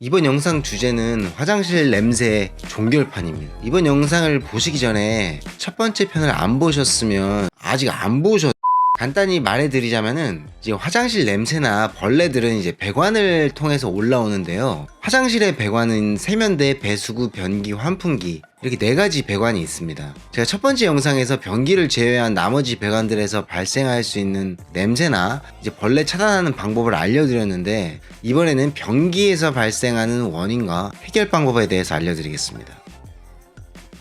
이번 영상 주제는 화장실 냄새 종결판입니다. 이번 영상을 보시기 전에 첫 번째 편을 안 보셨으면 아직 안 보셨 간단히 말해드리자면은 이제 화장실 냄새나 벌레들은 이제 배관을 통해서 올라오는데요. 화장실의 배관은 세면대, 배수구, 변기, 환풍기 이렇게 4가지 배관이 있습니다. 제가 첫 번째 영상에서 변기를 제외한 나머지 배관들에서 발생할 수 있는 냄새나 이제 벌레 차단하는 방법을 알려드렸는데, 이번에는 변기에서 발생하는 원인과 해결 방법에 대해서 알려드리겠습니다.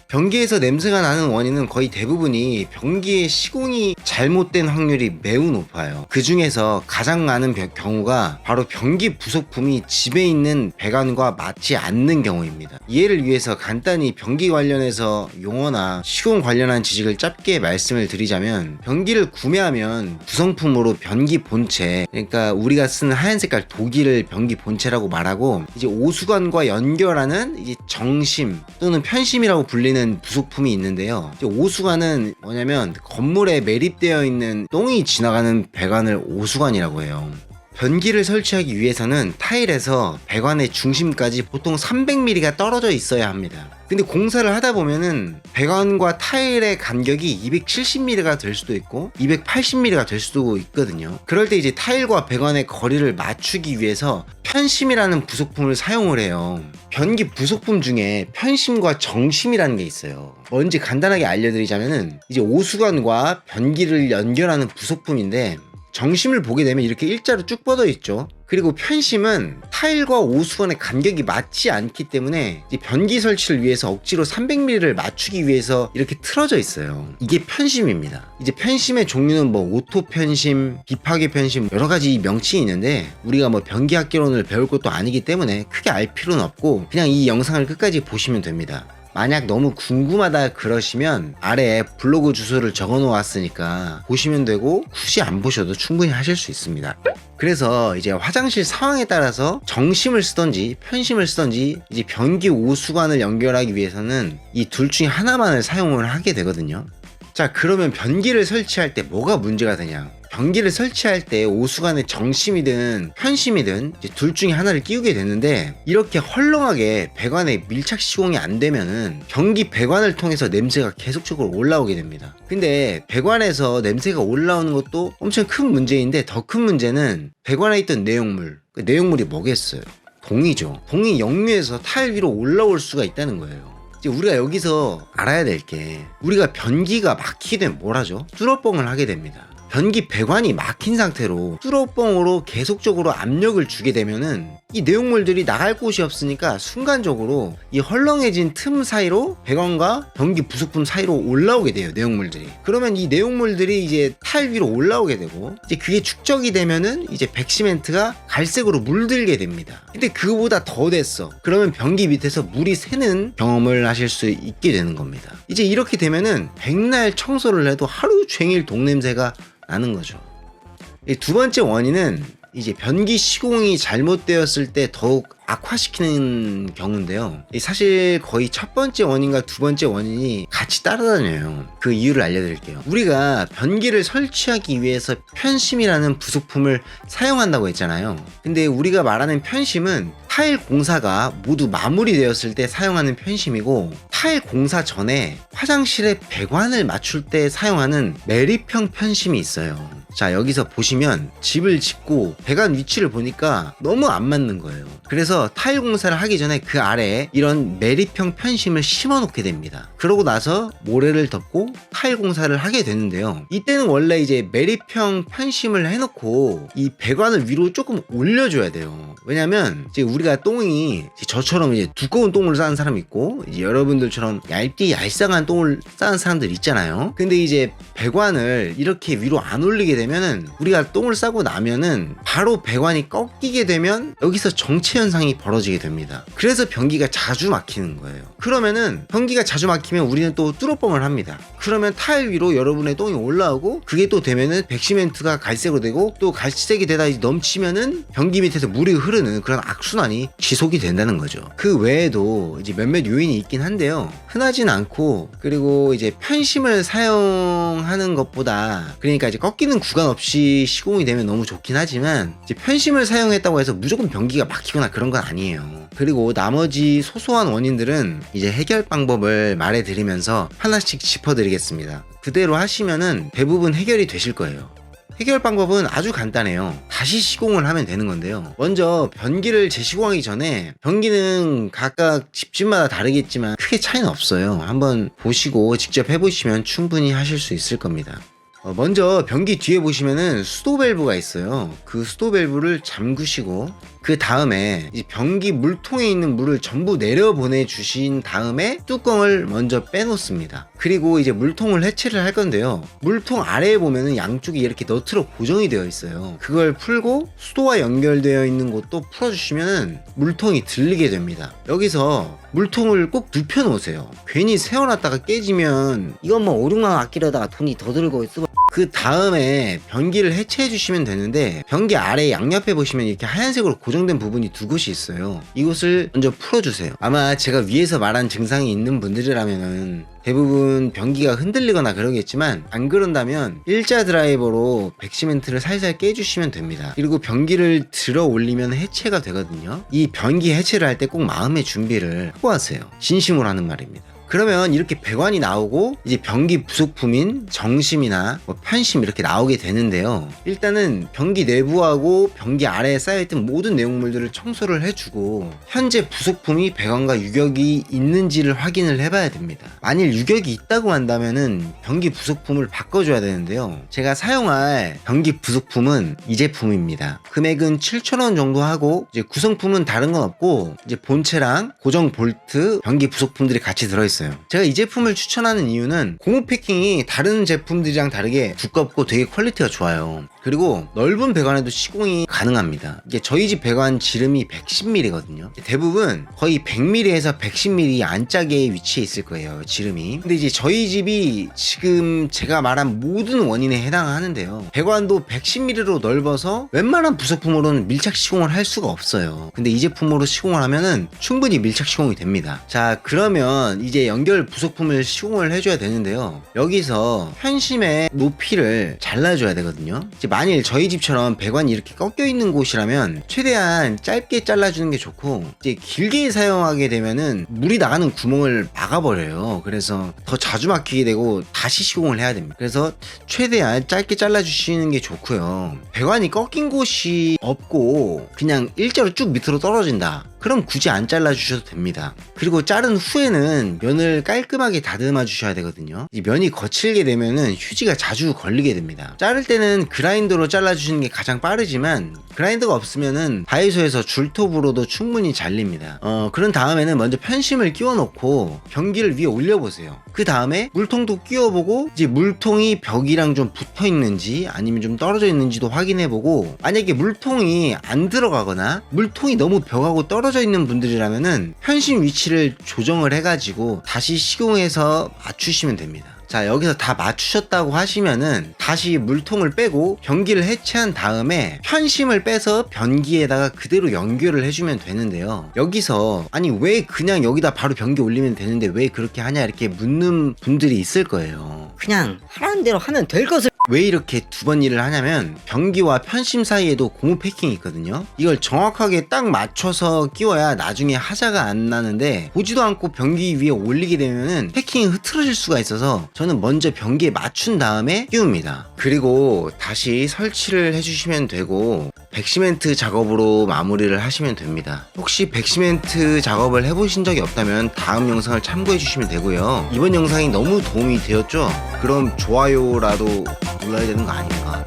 변기에서 냄새가 나는 원인은 거의 대부분이 변기의 시공이 잘못된 확률이 매우 높아요. 그 중에서 가장 많은 경우가 바로 변기 부속품이 집에 있는 배관과 맞지 않는 경우입니다. 이해를 위해서 간단히 변기 관련해서 용어나 시공 관련한 지식을 짧게 말씀을 드리자면, 변기를 구매하면 구성품으로 변기 본체, 그러니까 우리가 쓰는 하얀 색깔 도기를 변기 본체라고 말하고, 이제 오수관과 연결하는 이제 정심 또는 편심이라고 불리는 부속품이 있는데요. 오수관은 뭐냐면 건물에 매립되어 있는 똥이 지나가는 배관을 오수관이라고 해요. 변기를 설치하기 위해서는 타일에서 배관의 중심까지 보통 300mm가 떨어져 있어야 합니다. 근데 공사를 하다 보면은 배관과 타일의 간격이 270mm가 될 수도 있고 280mm가 될 수도 있거든요. 그럴 때 이제 타일과 배관의 거리를 맞추기 위해서 편심이라는 부속품을 사용을 해요. 변기 부속품 중에 편심과 정심이라는 게 있어요. 뭔지 간단하게 알려드리자면은 이제 오수관과 변기를 연결하는 부속품인데, 정심을 보게 되면 이렇게 일자로 쭉 뻗어 있죠. 그리고 편심은 타일과 오수관의 간격이 맞지 않기 때문에 이제 변기 설치를 위해서 억지로 300mm를 맞추기 위해서 이렇게 틀어져 있어요. 이게 편심입니다. 이제 편심의 종류는 뭐 오토 편심, 비파괴 편심 여러 가지 명칭이 있는데, 우리가 뭐 변기 학개론을 배울 것도 아니기 때문에 크게 알 필요는 없고 그냥 이 영상을 끝까지 보시면 됩니다. 만약 너무 궁금하다 그러시면 아래에 블로그 주소를 적어 놓았으니까 보시면 되고, 굳이 안 보셔도 충분히 하실 수 있습니다. 그래서 이제 화장실 상황에 따라서 정심을 쓰던지 편심을 쓰던지 이제 변기 오수관을 연결하기 위해서는 이 둘 중에 하나만을 사용을 하게 되거든요. 자, 그러면 변기를 설치할 때 뭐가 문제가 되냐? 변기를 설치할 때 오수관의 정심이든 편심이든 이제 둘 중에 하나를 끼우게 되는데, 이렇게 헐렁하게 배관에 밀착 시공이 안 되면은 변기 배관을 통해서 냄새가 계속적으로 올라오게 됩니다. 근데 배관에서 냄새가 올라오는 것도 엄청 큰 문제인데, 더 큰 문제는 배관에 있던 내용물, 그 내용물이 뭐겠어요? 동이죠. 동이 역류해서 타일 위로 올라올 수가 있다는 거예요. 이제 우리가 여기서 알아야 될 게, 우리가 변기가 막히게 되면 뭘 하죠? 뚫어뻥을 하게 됩니다. 변기 배관이 막힌 상태로 뚫어뻥으로 계속적으로 압력을 주게 되면은 이 내용물들이 나갈 곳이 없으니까 순간적으로 이 헐렁해진 틈 사이로 배관과 변기 부속품 사이로 올라오게 돼요, 내용물들이. 그러면 이 내용물들이 이제 타일 위로 올라오게 되고, 이제 그게 축적이 되면은 이제 백시멘트가 갈색으로 물들게 됩니다. 근데 그거보다 더 됐어. 그러면 변기 밑에서 물이 새는 경험을 하실 수 있게 되는 겁니다. 이제 이렇게 되면은 백날 청소를 해도 하루 종일 동냄새가 나는 거죠. 두 번째 원인은 이제 변기 시공이 잘못되었을 때 더욱 악화시키는 경우인데요. 사실 거의 첫 번째 원인과 두 번째 원인이 같이 따라다녀요. 그 이유를 알려드릴게요. 우리가 변기를 설치하기 위해서 편심이라는 부속품을 사용한다고 했잖아요. 근데 우리가 말하는 편심은 타일 공사가 모두 마무리되었을 때 사용하는 편심이고, 타일 공사 전에 화장실의 배관을 맞출 때 사용하는 매립형 편심이 있어요. 자, 여기서 보시면 집을 짓고 배관 위치를 보니까 너무 안 맞는 거예요. 그래서 타일 공사를 하기 전에 그 아래에 이런 매립형 편심을 심어 놓게 됩니다. 그러고 나서 모래를 덮고 타일 공사를 하게 되는데요. 이때는 원래 이제 매립형 편심을 해놓고 이 배관을 위로 조금 올려줘야 돼요. 왜냐면 이제 우리가 똥이 저처럼 이제 두꺼운 똥을 싸는 사람이 있고, 이제 여러분들처럼 얇디 얄쌍한 똥을 싸는 사람들 있잖아요. 근데 이제 배관을 이렇게 위로 안 올리게 되면은, 우리가 똥을 싸고 나면은 바로 배관이 꺾이게 되면 여기서 정체 현상이 벌어지게 됩니다. 그래서 변기가 자주 막히는 거예요. 그러면은 변기가 자주 막히면 우리는 또 뚫어뻥을 합니다. 그러면 타일 위로 여러분의 똥이 올라오고, 그게 또 되면은 백시멘트가 갈색으로 되고, 또 갈색이 되다 넘치면은 변기 밑에서 물이 흐르는 그런 악순환이 지속이 된다는 거죠. 그 외에도 이제 몇몇 요인이 있긴 한데요. 건데요. 흔하진 않고, 그리고 이제 편심을 사용하는 것보다, 그러니까 이제 꺾이는 구간 없이 시공이 되면 너무 좋긴 하지만, 이제 편심을 사용했다고 해서 무조건 변기가 막히거나 그런 건 아니에요. 그리고 나머지 소소한 원인들은 이제 해결 방법을 말해드리면서 하나씩 짚어드리겠습니다. 그대로 하시면은 대부분 해결이 되실 거예요. 해결 방법은 아주 간단해요. 다시 시공을 하면 되는 건데요. 먼저 변기를 재시공하기 전에, 변기는 각각 집집마다 다르겠지만 크게 차이는 없어요. 한번 보시고 직접 해보시면 충분히 하실 수 있을 겁니다. 먼저 변기 뒤에 보시면은 수도 밸브가 있어요. 그 수도 밸브를 잠그시고, 그 다음에 이 변기 물통에 있는 물을 전부 내려보내 주신 다음에 뚜껑을 먼저 빼놓습니다. 그리고 이제 물통을 해체를 할 건데요. 물통 아래에 보면은 양쪽이 이렇게 너트로 고정이 되어 있어요. 그걸 풀고 수도와 연결되어 있는 곳도 풀어주시면은 물통이 들리게 됩니다. 여기서 물통을 꼭 눕혀 놓으세요. 괜히 세워놨다가 깨지면 이건 뭐 5, 6만 원 아끼려다가 돈이 더 들고 있어. 그 다음에 변기를 해체해 주시면 되는데, 변기 아래 양옆에 보시면 이렇게 하얀색으로 고정된 부분이 두 곳이 있어요. 이곳을 먼저 풀어주세요. 아마 제가 위에서 말한 증상이 있는 분들이라면은 대부분 변기가 흔들리거나 그러겠지만, 안 그런다면 일자 드라이버로 백시멘트를 살살 깨주시면 됩니다. 그리고 변기를 들어 올리면 해체가 되거든요. 이 변기 해체를 할 때 꼭 마음의 준비를 하고 하세요. 진심으로 하는 말입니다. 그러면 이렇게 배관이 나오고 이제 변기 부속품인 정심이나 뭐 편심 이렇게 나오게 되는데요. 일단은 변기 내부하고 변기 아래에 쌓여있던 모든 내용물들을 청소를 해주고, 현재 부속품이 배관과 유격이 있는지를 확인을 해봐야 됩니다. 만일 유격이 있다고 한다면은 변기 부속품을 바꿔줘야 되는데요. 제가 사용할 변기 부속품은 이 제품입니다. 금액은 7,000원 정도 하고, 이제 구성품은 다른 건 없고, 이제 본체랑 고정 볼트, 변기 부속품들이 같이 들어있어요. 제가 이 제품을 추천하는 이유는 고무 패킹이 다른 제품들이랑 다르게 두껍고 되게 퀄리티가 좋아요. 그리고 넓은 배관에도 시공이 가능합니다. 이게 저희 집 배관 지름이 110mm거든요. 대부분 거의 100mm에서 110mm 안짝에 위치해 있을 거예요, 지름이. 근데 이제 저희 집이 지금 제가 말한 모든 원인에 해당하는데요. 배관도 110mm로 넓어서 웬만한 부속품으로는 밀착 시공을 할 수가 없어요. 근데 이 제품으로 시공을 하면은 충분히 밀착 시공이 됩니다. 자, 그러면 이제 연결 부속품을 시공을 해줘야 되는데요. 여기서 편심의 높이를 잘라줘야 되거든요. 이제 만일 저희 집처럼 배관이 이렇게 꺾여 있는 곳이라면 최대한 짧게 잘라주는 게 좋고, 이제 길게 사용하게 되면은 물이 나가는 구멍을 막아버려요. 그래서 더 자주 막히게 되고 다시 시공을 해야 됩니다. 그래서 최대한 짧게 잘라주시는 게 좋고요. 배관이 꺾인 곳이 없고 그냥 일자로 쭉 밑으로 떨어진다, 그럼 굳이 안 잘라주셔도 됩니다. 그리고 자른 후에는 면을 깔끔하게 다듬어 주셔야 되거든요. 이 면이 거칠게 되면은 휴지가 자주 걸리게 됩니다. 자를 때는 그라인더로 잘라주시는 게 가장 빠르지만, 그라인더가 없으면은 다이소에서 줄톱으로도 충분히 잘립니다. 그런 다음에는 먼저 편심을 끼워 놓고 변기를 위에 올려보세요. 그 다음에 물통도 끼워보고, 이제 물통이 벽이랑 좀 붙어 있는지 아니면 좀 떨어져 있는지도 확인해보고, 만약에 물통이 안 들어가거나 물통이 너무 벽하고 떨어져 있는 분들이라면은 편심 위치를 조정을 해가지고 다시 시공해서 맞추시면 됩니다. 자, 여기서 다 맞추셨다고 하시면은 다시 물통을 빼고 변기를 해체한 다음에 편심을 빼서 변기에다가 그대로 연결을 해주면 되는데요. 여기서 아니 왜 그냥 여기다 바로 변기 올리면 되는데 왜 그렇게 하냐 이렇게 묻는 분들이 있을 거예요. 그냥 하라는 대로 하면 될 것을. 왜 이렇게 두 번 일을 하냐면, 변기와 편심 사이에도 고무 패킹이 있거든요. 이걸 정확하게 딱 맞춰서 끼워야 나중에 하자가 안 나는데, 보지도 않고 변기 위에 올리게 되면은 패킹이 흐트러질 수가 있어서 저는 먼저 변기에 맞춘 다음에 끼웁니다. 그리고 다시 설치를 해주시면 되고, 백시멘트 작업으로 마무리를 하시면 됩니다. 혹시 백시멘트 작업을 해보신 적이 없다면 다음 영상을 참고해 주시면 되고요. 이번 영상이 너무 도움이 되었죠? 그럼 좋아요라도 눌러야 되는 거 아닌가?